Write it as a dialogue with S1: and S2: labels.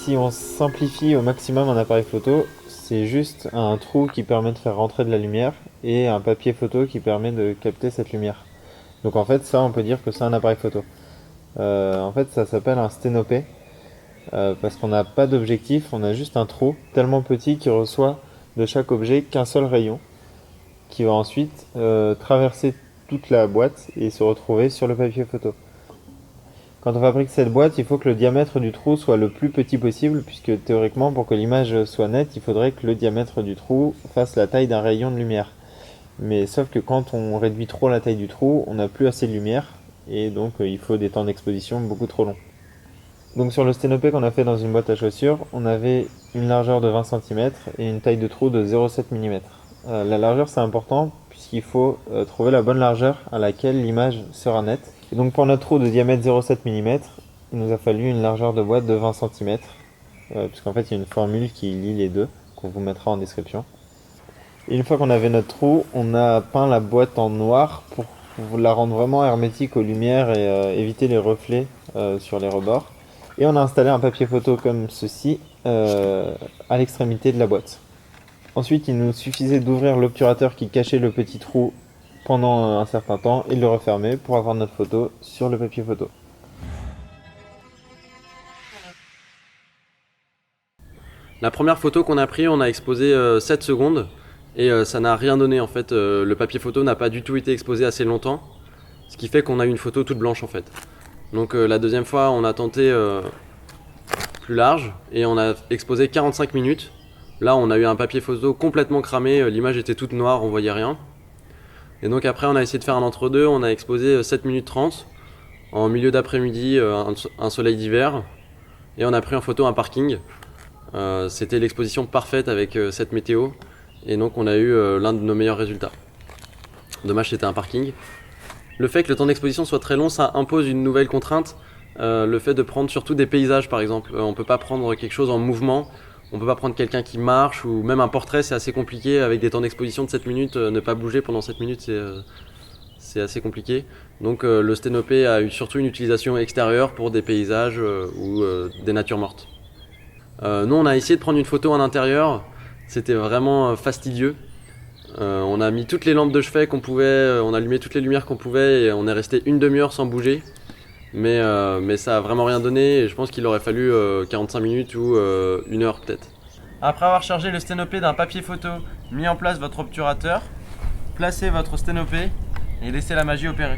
S1: si on simplifie au maximum un appareil photo, c'est juste un trou qui permet de faire rentrer de la lumière et un papier photo qui permet de capter cette lumière. Donc en fait, ça, on peut dire que c'est un appareil photo. En fait, ça s'appelle un sténopé parce qu'on n'a pas d'objectif, on a juste un trou tellement petit qui reçoit de chaque objet qu'un seul rayon qui va ensuite traverser toute la boîte et se retrouver sur le papier photo. Quand on fabrique cette boîte, il faut que le diamètre du trou soit le plus petit possible, puisque théoriquement, pour que l'image soit nette, il faudrait que le diamètre du trou fasse la taille d'un rayon de lumière. Mais sauf que quand on réduit trop la taille du trou, on n'a plus assez de lumière, et donc il faut des temps d'exposition beaucoup trop longs. Donc sur le sténopé qu'on a fait dans une boîte à chaussures, on avait une largeur de 20 cm et une taille de trou de 0,7 mm. La largeur c'est important puisqu'il faut trouver la bonne largeur à laquelle l'image sera nette. Et donc pour notre trou de diamètre 0,7 mm, il nous a fallu une largeur de boîte de 20 cm, puisqu'en fait il y a une formule qui lie les deux, qu'on vous mettra en description. Et une fois qu'on avait notre trou, on a peint la boîte en noir pour la rendre vraiment hermétique aux lumières et éviter les reflets sur les rebords. Et on a installé un papier photo comme ceci à l'extrémité de la boîte. Ensuite, il nous suffisait d'ouvrir l'obturateur qui cachait le petit trou pendant un certain temps et de le refermer pour avoir notre photo sur le papier photo.
S2: La première photo qu'on a prise, on a exposé 7 secondes et ça n'a rien donné en fait. Le papier photo n'a pas du tout été exposé assez longtemps, ce qui fait qu'on a eu une photo toute blanche en fait. Donc la deuxième fois, on a tenté plus large et on a exposé 45 minutes. Là, on a eu un papier photo complètement cramé, l'image était toute noire, on voyait rien. Et donc après, on a essayé de faire un entre-deux, on a exposé 7 minutes 30 en milieu d'après-midi, un soleil d'hiver, et on a pris en photo un parking. C'était l'exposition parfaite avec cette météo, et donc on a eu l'un de nos meilleurs résultats. Dommage, c'était un parking. Le fait que le temps d'exposition soit très long, ça impose une nouvelle contrainte, le fait de prendre surtout des paysages par exemple. On peut pas prendre quelque chose en mouvement, on peut pas prendre quelqu'un qui marche, ou même un portrait, c'est assez compliqué avec des temps d'exposition de 7 minutes, ne pas bouger pendant 7 minutes, c'est assez compliqué. Donc le sténopé a eu surtout une utilisation extérieure pour des paysages ou des natures mortes. Nous, on a essayé de prendre une photo en intérieur, c'était vraiment fastidieux. On a mis toutes les lampes de chevet qu'on pouvait, on a allumé toutes les lumières qu'on pouvait et on est resté une demi-heure sans bouger. Mais ça a vraiment rien donné et je pense qu'il aurait fallu 45 minutes ou 1 heure peut-être. Après avoir chargé le sténopé d'un papier photo, mis en place votre obturateur, placez votre sténopé et laissez la magie opérer.